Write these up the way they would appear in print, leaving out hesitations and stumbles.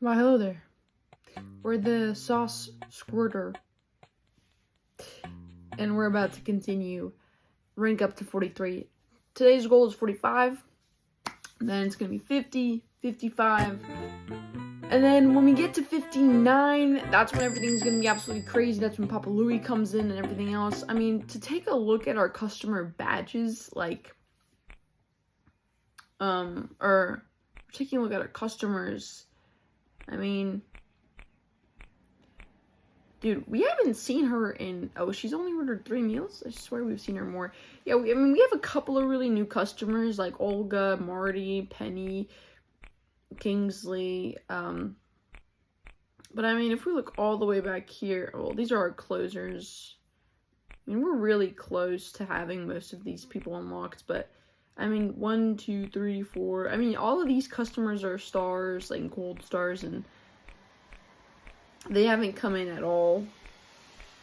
Why, hello there. We're the Sauce Squirter. And we're about to continue. Rank up to 43. Today's goal is 45. Then it's going to be 50, 55. And then when we get to 59, that's when everything's going to be absolutely crazy. That's when Papa Louie comes in and everything else. I mean, to take a look at our customer badges, like, or taking a look at our customers, I mean, dude, we haven't seen her in, she's only ordered 3 meals? I swear we've seen her more. Yeah, we have a couple of really new customers, like Olga, Marty, Penny, Kingsley, but I mean, if we look all the way back here, well, these are our closers. I mean, we're really close to having most of these people unlocked, but I mean, 1, 2, 3, 4, I mean, all of these customers are stars, like gold stars, and they haven't come in at all,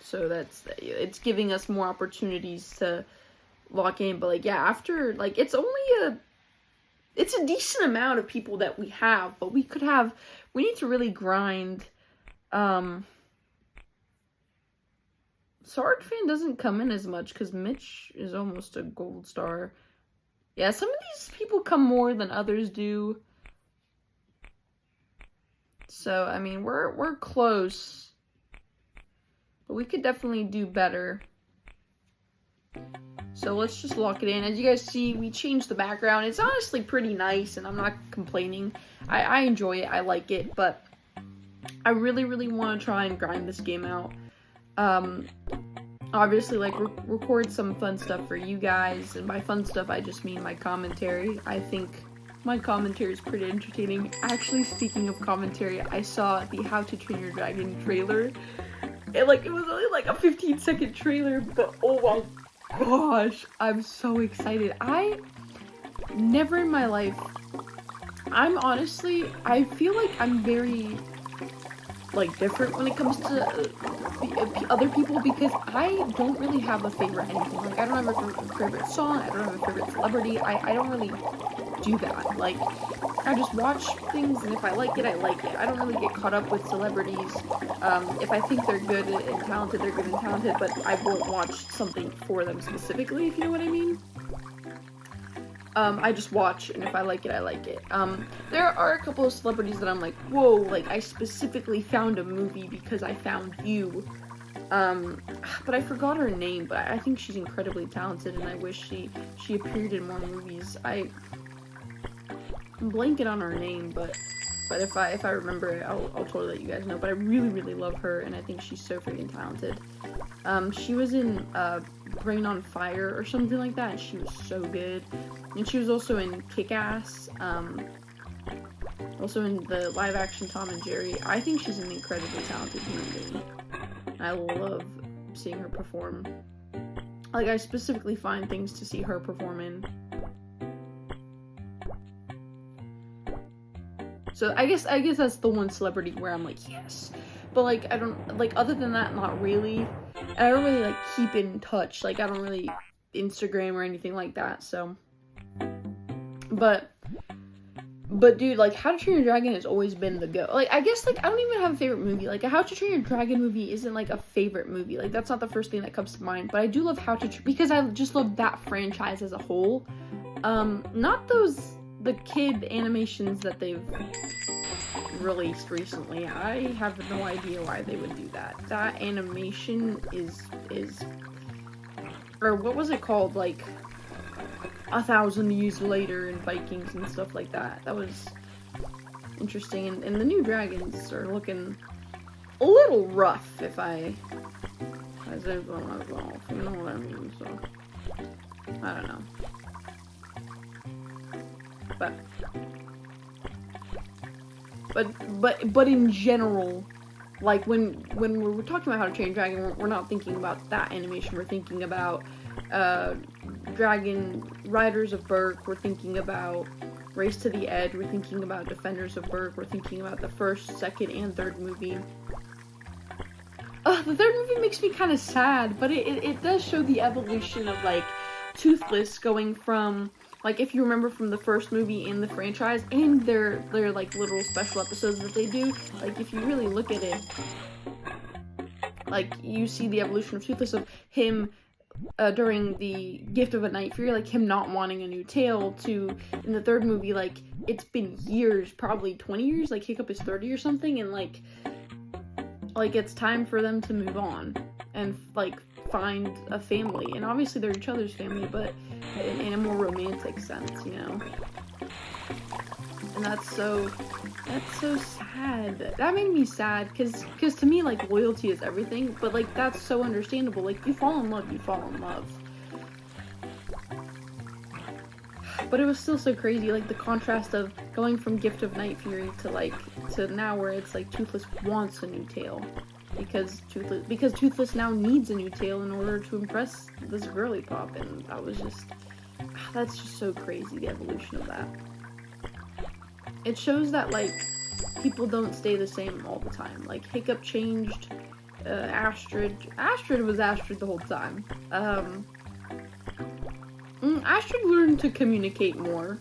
so it's giving us more opportunities to lock in. But like, yeah, after, like, it's a decent amount of people that we have, but we need to really grind. Sarge fan doesn't come in as much because Mitch is almost a gold star. Yeah, some of these people come more than others do. So, I mean, we're close, but we could definitely do better. So let's just lock it in. As you guys see, we changed the background. It's honestly pretty nice, and I'm not complaining. I enjoy it. I like it, but I really, really want to try and grind this game out. Obviously, like, record some fun stuff for you guys, and by fun stuff, I just mean my commentary. I think my commentary is pretty entertaining. Actually, speaking of commentary, I saw the How to Train Your Dragon trailer. It was only like a 15-second trailer, but oh my gosh, I'm so excited. I never in my life, I feel like I'm very, like, different when it comes to other people, because I don't really have a favorite anything. Like, I don't have a favorite song, I don't have a favorite celebrity, I don't really do that. Like, I just watch things, and if I like it, I like it. I don't really get caught up with celebrities. If I think they're good and talented, they're good and talented, but I won't watch something for them specifically, if you know what I mean. I just watch, and if I like it, I like it. There are a couple of celebrities that I'm like, whoa, like, I specifically found a movie because I found you. But I forgot her name, but I think she's incredibly talented, and I wish she appeared in more movies. I'm blanking on her name, but if I remember it, I'll totally let you guys know. But I really, really love her, and I think she's so freaking talented. She was in, Brain on Fire or something like that, and she was so good. And she was also in Kick-Ass, also in the live-action Tom and Jerry. I think she's an incredibly talented human being. I love seeing her perform. Like, I specifically find things to see her perform in. So I guess that's the one celebrity where I'm like, yes. But like, I don't, like, other than that, not really. And I don't really, like, keep in touch. Like, I don't really Instagram or anything like that, so. But dude, like, How to Train Your Dragon has always been the go. Like, I guess, like, I don't even have a favorite movie. Like, a How to Train Your Dragon movie isn't, like, a favorite movie. Like, that's not the first thing that comes to mind. But I do love because I just love that franchise as a whole. Not the kid animations that they've released recently. I have no idea why they would do that. That animation is or what was it called, like 1,000 Years Later in Vikings and stuff like that. That was interesting, and the new dragons are looking a little rough, if I you know what I mean, so I don't know. But in general, like, when we're talking about How to Train a Dragon, we're not thinking about that animation. We're thinking about Dragon Riders of Berk. We're thinking about Race to the Edge. We're thinking about Defenders of Berk. We're thinking about the first, second, and third movie. The third movie makes me kind of sad, but it does show the evolution of, like, Toothless going from Like, if you remember from the first movie in the franchise, and their like, little special episodes that they do, like, if you really look at it, like, you see the evolution of Toothless, of him, during the Gift of a Night Fury, like, him not wanting a new tail, to, in the third movie, like, it's been years, probably 20 years, like, Hiccup is 30 or something, and, like, it's time for them to move on, and, like, find a family, and obviously they're each other's family, but in a more romantic sense, you know? And that's so sad. That made me sad, because to me, like, loyalty is everything, but, like, that's so understandable. Like, you fall in love, you fall in love. But it was still so crazy, like, the contrast of going from Gift of Night Fury to now, where it's like Toothless wants a new tail. Because Toothless now needs a new tail in order to impress this girly pop, and that was just, that's just so crazy, the evolution of that. It shows that, like, people don't stay the same all the time. Like, Hiccup changed, Astrid was Astrid the whole time. Astrid learned to communicate more,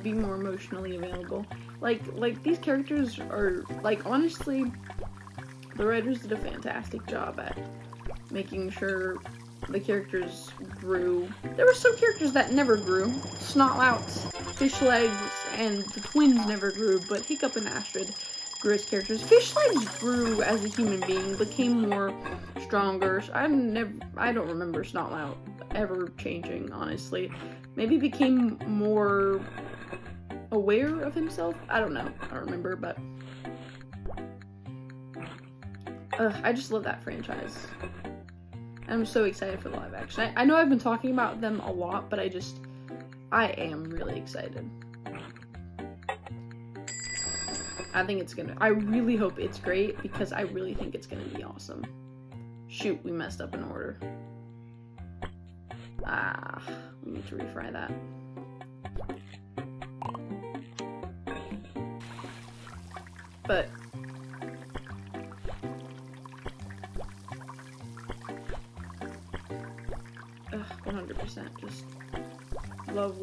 be more emotionally available. Like, these characters are, like, honestly, the writers did a fantastic job at making sure the characters grew. There were some characters that never grew. Snotlouts, Fishlegs, and the twins never grew, but Hiccup and Astrid grew as characters. Fishlegs grew as a human being, became more stronger. I don't remember Snotlout ever changing, honestly. Maybe became more aware of himself? I don't know. I don't remember, but I just love that franchise. I'm so excited for the live action. I know I've been talking about them a lot, but I am really excited. I really hope it's great, because I really think it's gonna be awesome. Shoot, we messed up an order. We need to refry that. But 100%, just love.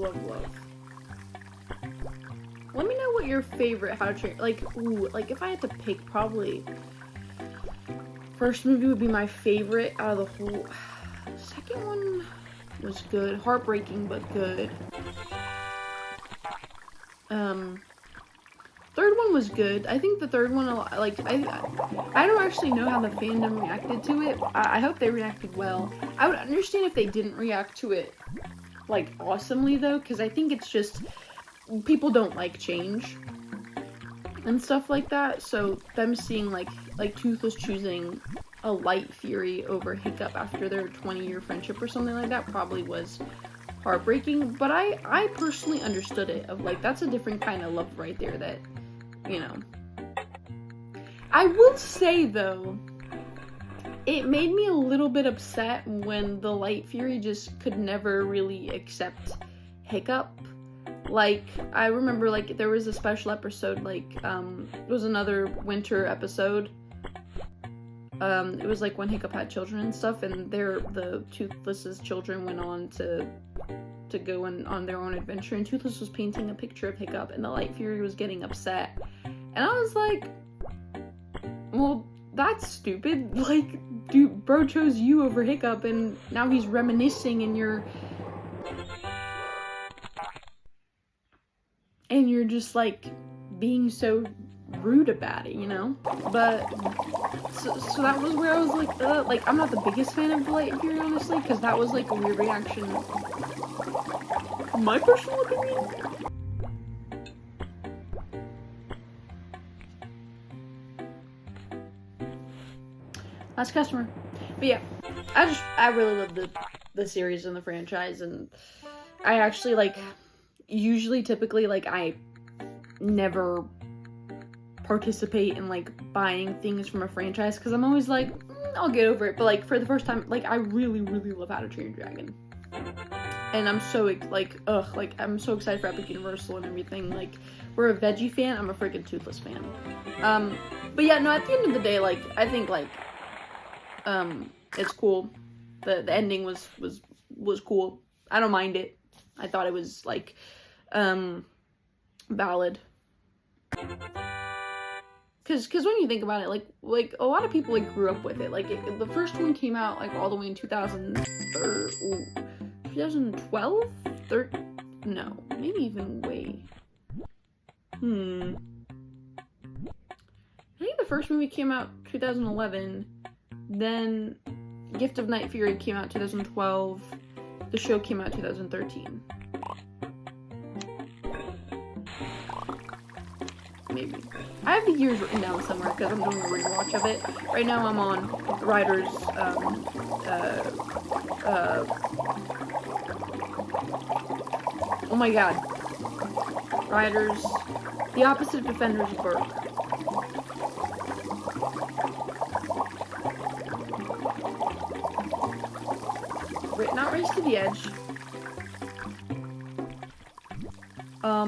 Let me know what your favorite How to Train, like, if I had to pick, probably first movie would be my favorite out of the whole. Second one was good, heartbreaking but good. Third one was good. I think the third one, like, I don't actually know how the fandom reacted to it. I hope they reacted well. I would understand if they didn't react to it, like, awesomely, though, because I think it's just, people don't like change and stuff like that, so them seeing, like Toothless choosing a light Fury over Hiccup after their 20-year friendship or something like that probably was heartbreaking, but I personally understood it, of, like, that's a different kind of love right there that, you know. I will say, though, it made me a little bit upset when the Light Fury just could never really accept Hiccup. Like, I remember, like, there was a special episode, like, it was another winter episode. It was, like, when Hiccup had children and stuff, and the Toothless's children went on to go on their own adventure, and Toothless was painting a picture of Hiccup, and the Light Fury was getting upset. And I was like, well, that's stupid. Like, dude, bro chose you over Hiccup, and now he's reminiscing, and you're just, like, being so rude about it, you know? But, so that was where I was like, I'm not the biggest fan of the Light Fury, honestly, because that was, like, a weird reaction. My personal opinion? Last customer. But yeah, I really love the series and the franchise, and I actually, like, typically, like, I never participate in, like, buying things from a franchise, because I'm always like, I'll get over it, but, like, for the first time, like, I really love How to Train Your Dragon, and I'm so, like, I'm so excited for Epic Universal and everything. Like, we're a Veggie fan, I'm a freaking Toothless fan. But yeah, no, at the end of the day, like, I think, like, it's cool. The ending was cool. I don't mind it. I thought it was, like, valid. Because when you think about it, like a lot of people, like, grew up with it. Like, the first one came out, like, all the way in 2012? No, maybe even way. I think the first movie came out 2011, then Gift of Night Fury came out 2012, the show came out 2013. Maybe. I have the years written down somewhere because I'm doing a rewatch of it. Right now I'm on the writers, oh my god. Riders, the opposite of Defenders of Burke. Not Race to the Edge. Oh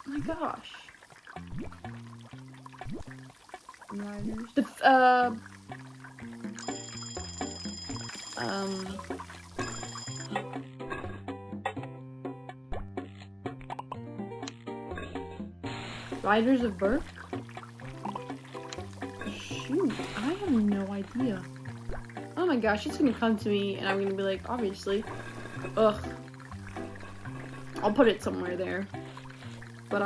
my gosh. Riders. Riders of Burke? Shoot, I have no idea. Oh my gosh, it's gonna come to me and I'm gonna be like, obviously. Ugh. I'll put it somewhere there. But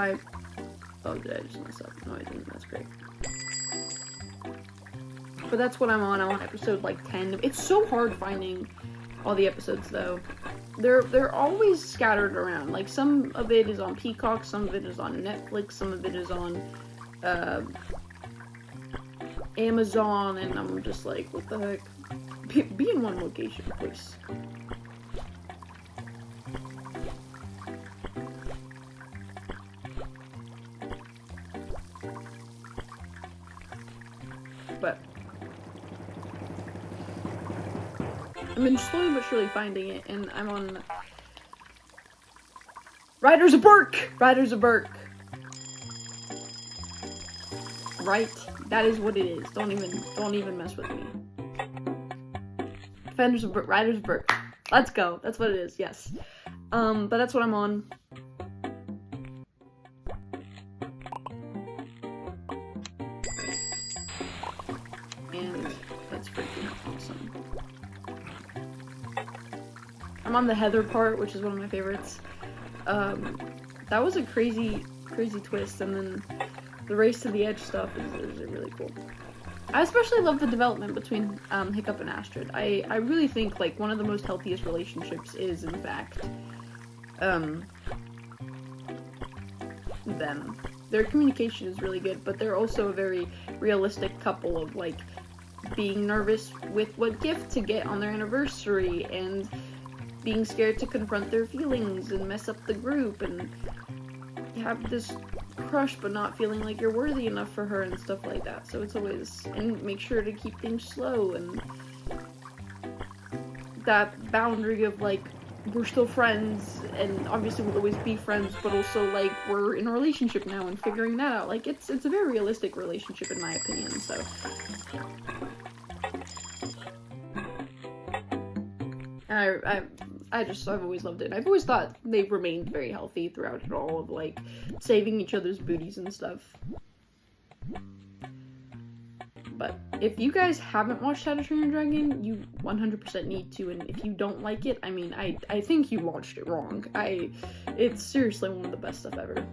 oh, did I just mess up? No, I didn't. That's great. But that's what I'm on. I'm on episode, like, 10. It's so hard finding all the episodes, though. They're always scattered around. Like, some of it is on Peacock, some of it is on Netflix, some of it is on, Amazon, and I'm just like, what the heck? Be in one location, please. But I've been slowly but surely finding it, and I'm on Riders of Burke! Riders of Burke. Right? That is what it is. Don't even mess with me. Defenders of Burke, Riders of Burke. Let's go. That's what it is, yes. But that's what I'm on. And that's freaking awesome. I'm on the Heather part, which is one of my favorites. That was a crazy twist, and then the Race to the Edge stuff is really cool. I especially love the development between Hiccup and Astrid. I really think, like, one of the most healthiest relationships is, in fact, them. Their communication is really good, but they're also a very realistic couple of, like, being nervous with what gift to get on their anniversary, and being scared to confront their feelings and mess up the group, and have this crush but not feeling like you're worthy enough for her and stuff like that. So it's always, and make sure to keep things slow, and that boundary of, like, we're still friends, and obviously we'll always be friends, but also, like, we're in a relationship now and figuring that out. Like, it's a very realistic relationship in my opinion, so. I've always loved it. I've always thought they've remained very healthy throughout it all, of, like, saving each other's booties and stuff. But if you guys haven't watched How to Train Your Dragon, you 100% need to, and if you don't like it, I mean, I think you watched it wrong. It's seriously one of the best stuff ever.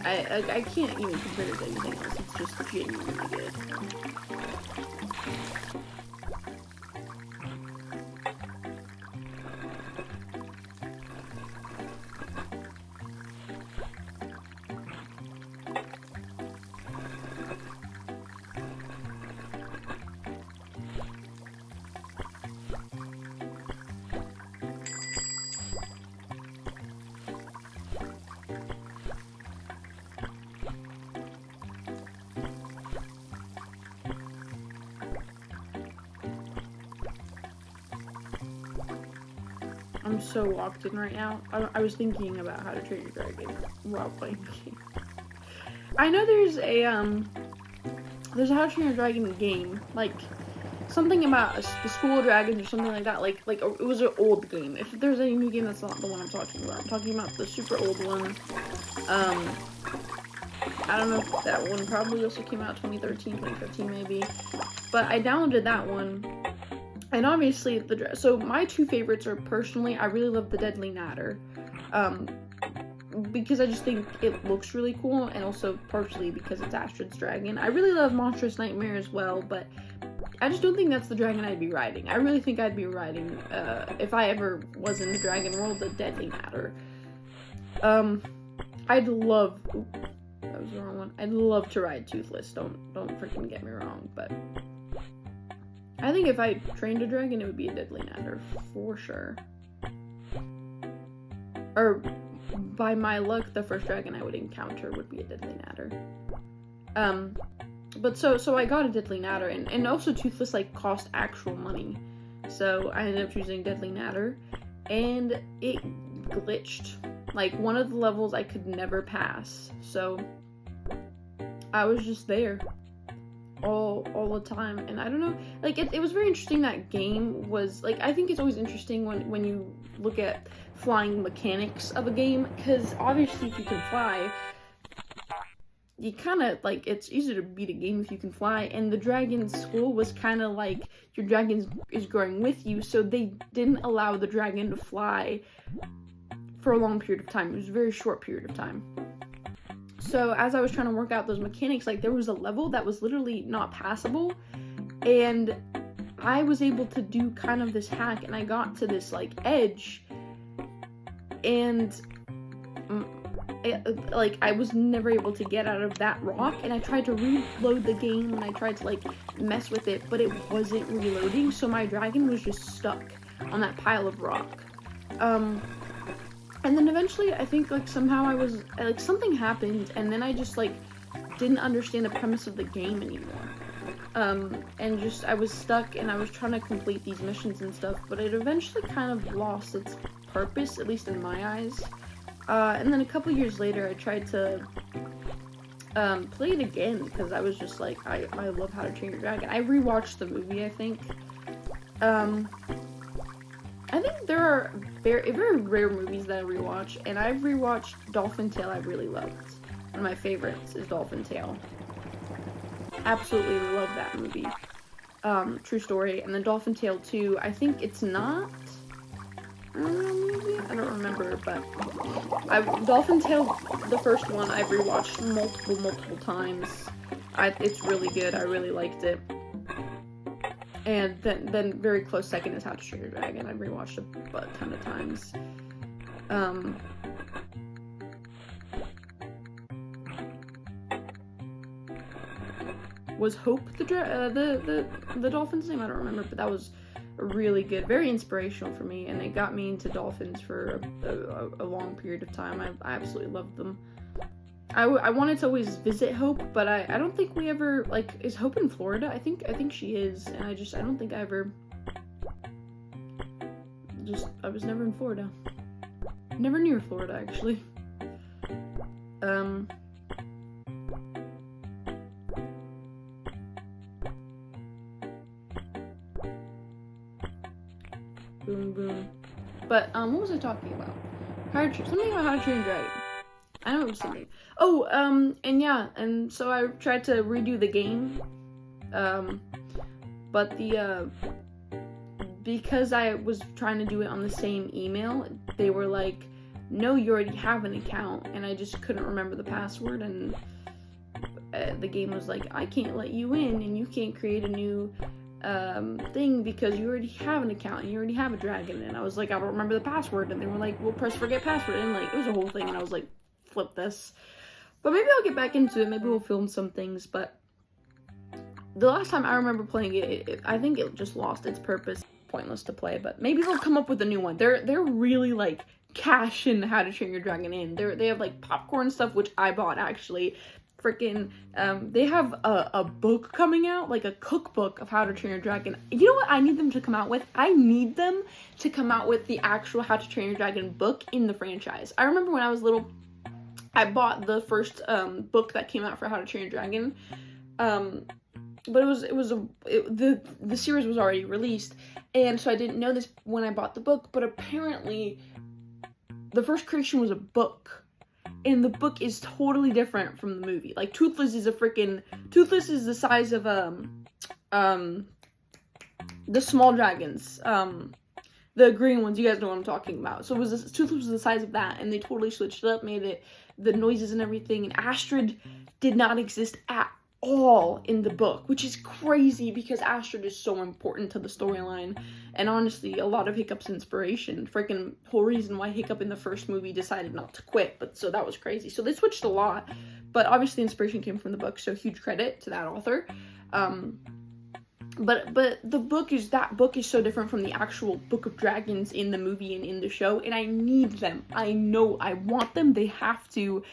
I can't even compare it to anything else. It's just genuinely good. I'm so locked in right now. I was thinking about How to Train Your Dragon while playing the game. I know there's a there's a How to Train Your Dragon game, like something about the School of Dragons or something like that. Like it was an old game. If there's any new game, that's not the one I'm talking about. I'm talking about the super old one. I don't know if that one probably also came out 2013, 2015 maybe. But I downloaded that one. And obviously, so my two favorites are, personally, I really love the Deadly Natter. Because I just think it looks really cool, and also partially because it's Astrid's dragon. I really love Monstrous Nightmare as well, but I just don't think that's the dragon I'd be riding. I really think I'd be riding, if I ever was in the dragon world, the Deadly Natter. I'd love, oops, that was the wrong one. I'd love to ride Toothless, don't freaking get me wrong, but I think if I trained a dragon, it would be a Deadly Natter, for sure. Or, by my luck, the first dragon I would encounter would be a Deadly Natter. But so I got a Deadly Natter, and also Toothless, like, cost actual money. So I ended up choosing Deadly Natter, and it glitched. Like, one of the levels I could never pass, so I was just there all the time, and I don't know, like, it was very interesting. That game was, like, I think it's always interesting when you look at flying mechanics of a game, because obviously if you can fly, you kind of, like, it's easier to beat a game if you can fly, and the dragon's school was kind of like, your dragon is growing with you, so they didn't allow the dragon to fly for a long period of time. It was a very short period of time. So as I was trying to work out those mechanics, like, there was a level that was literally not passable, and I was able to do kind of this hack, and I got to this, like, edge, and like, I was never able to get out of that rock, and I tried to reload the game, and I tried to, like, mess with it, but it wasn't reloading, so my dragon was just stuck on that pile of rock. And then eventually, I think, like, somehow I was, like, something happened, and then I just, like, didn't understand the premise of the game anymore. And just, I was stuck, and I was trying to complete these missions and stuff, but it eventually kind of lost its purpose, at least in my eyes. And then a couple years later, I tried to play it again, because I was just like, I love How to Train Your Dragon. I rewatched the movie, I think. I think there are very rare movies that I rewatch, and I've rewatched Dolphin Tale. I really loved. One of my favorites is Dolphin Tale. Absolutely love that movie. True story. And then Dolphin Tale 2, I think it's not, maybe? I don't remember, but Dolphin Tale, the first one, I've rewatched multiple times. It's really good. I really liked it. And then very close second is How to Train Your Dragon. I've rewatched a ton of times. Was Hope the dolphin's name? I don't remember, but that was really good, very inspirational for me, and it got me into dolphins for a long period of time. I absolutely loved them. I wanted to always visit Hope, but I don't think we ever, like, is Hope in Florida? I think she is, and I don't think I ever, I was never in Florida. Never near Florida, actually. Boom, boom. But, what was I talking about? Something about How to Train Your Dragon. I know it was something. Oh, and yeah, and so I tried to redo the game, but because I was trying to do it on the same email, they were like, no, you already have an account, and I just couldn't remember the password, and the game was like, I can't let you in, and you can't create a new thing because you already have an account and you already have a dragon. And I was like, I don't remember the password, and they were like, well, press forget password, and like, it was a whole thing, and I was like, flip this. But maybe I'll get back into it, maybe we'll film some things. But the last time I remember playing it, I think it just lost its purpose. Pointless to play, but maybe they'll come up with a new one. They're really, like, cashing How to Train Your Dragon in. They have, like, popcorn stuff, which I bought, actually. Freaking, they have a book coming out, like a cookbook of How to Train Your Dragon. You know what I need them to come out with? I need them to come out with the actual How to Train Your Dragon book in the franchise. I remember when I was little, I bought the first book that came out for How to Train Your Dragon, but the series was already released, and so I didn't know this when I bought the book, but apparently the first creation was a book, and the book is totally different from the movie. Like, Toothless is the size of the small dragons, the green ones. You guys know what I'm talking about. So Toothless was the size of that, and they totally switched it up, made it the noises and everything. And Astrid did not exist at all in the book, which is crazy because Astrid is so important to the storyline, and honestly a lot of Hiccup's inspiration. Freaking whole reason why Hiccup in the first movie decided not to quit, but so that was crazy. So they switched a lot, but obviously inspiration came from the book, so huge credit to that author. But the book is so different from the actual Book of Dragons in the movie and in the show, and I need them. I know I want them. They have to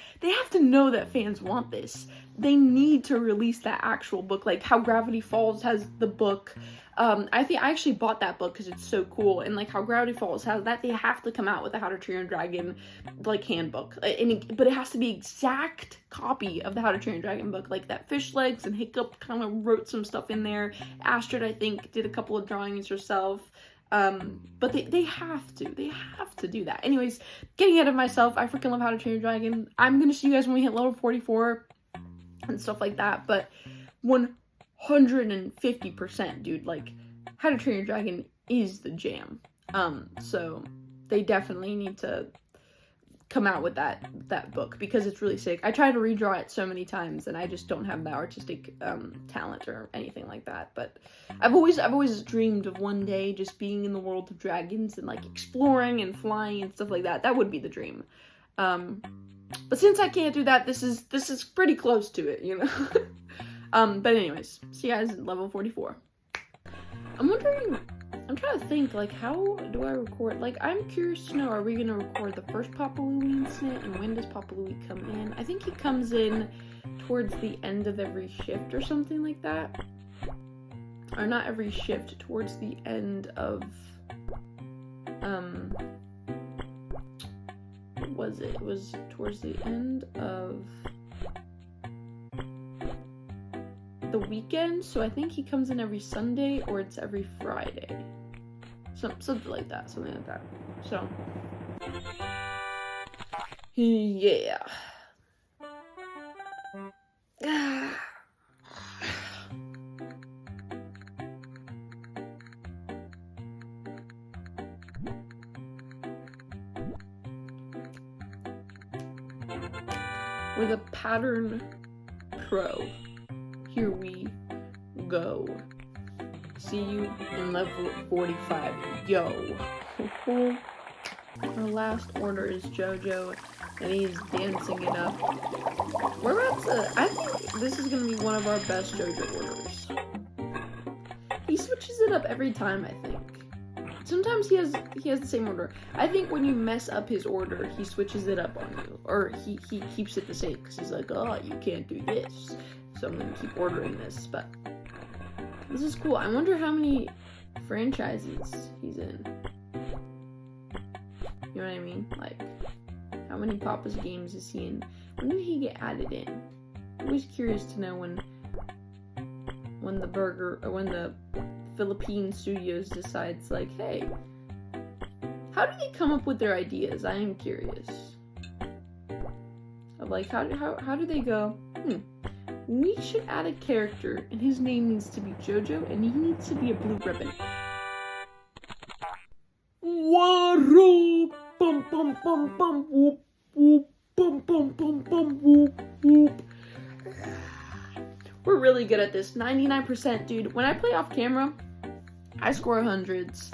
know that fans want this. They need to release that actual book, like how Gravity Falls has the book. I actually bought that book because it's so cool, and like how Gravity Falls has that, they have to come out with a How to Train Your Dragon like handbook, but it has to be exact copy of the How to Train Your Dragon book, like that Fish Legs and Hiccup kind of wrote some stuff in there. Astrid, I think, did a couple of drawings herself. But they have to do that. Anyways, getting ahead of myself. I freaking love How to Train Your Dragon. I'm gonna see you guys when we hit level 44 and stuff like that, but 150%, dude, like, How to Train Your Dragon is the jam. So they definitely need to come out with that book because it's really sick. I tried to redraw it so many times and I just don't have that artistic talent or anything like that, but I've always dreamed of one day just being in the world of dragons and like exploring and flying and stuff like that. That would be the dream. But since I can't do that, this is pretty close to it, you know. But anyways, see you guys at level 44. I'm trying to think, like, how do I record? Like, I'm curious to know, are we gonna record the first Papa Louie incident, and when does Papa Louie come in? I think he comes in towards the end of every shift or something like that. Or not every shift, towards the end of, what was it? It was towards the end of the weekend, so I think he comes in every Sunday or it's every Friday. Something like that. So, yeah. With a pattern pro. Here we go. See you in level 45. Yo. Our last order is JoJo, and he's dancing it up. We're about to, I think this is gonna be one of our best JoJo orders. He switches it up every time, I think. Sometimes he has the same order. I think when you mess up his order, he switches it up on you, or he keeps it the same because he's like, oh, you can't do this, so I'm gonna keep ordering this. But this is cool. I wonder how many franchises he's in. You know what I mean? Like, how many Papa's games is he in? When did he get added in? I'm always curious to know when the Philippine studios decides, like, hey, how do they come up with their ideas? I am curious. Of like, how do they go, we should add a character and his name needs to be JoJo and he needs to be a blue ribbon. Bum bum bum bum whoop whoop bum bum bum bum whoop whoop. We're really good at this. 99%, dude. When I play off camera, I score hundreds.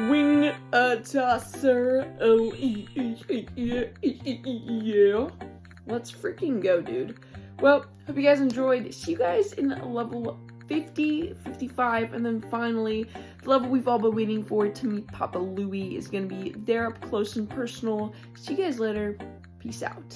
Wing a tosser. Oh, yeah. Let's freaking go, dude. Well, hope you guys enjoyed. See you guys in level 50, 55, and then finally, the level we've all been waiting for to meet Papa Louie is going to be there up close and personal. See you guys later. Peace out.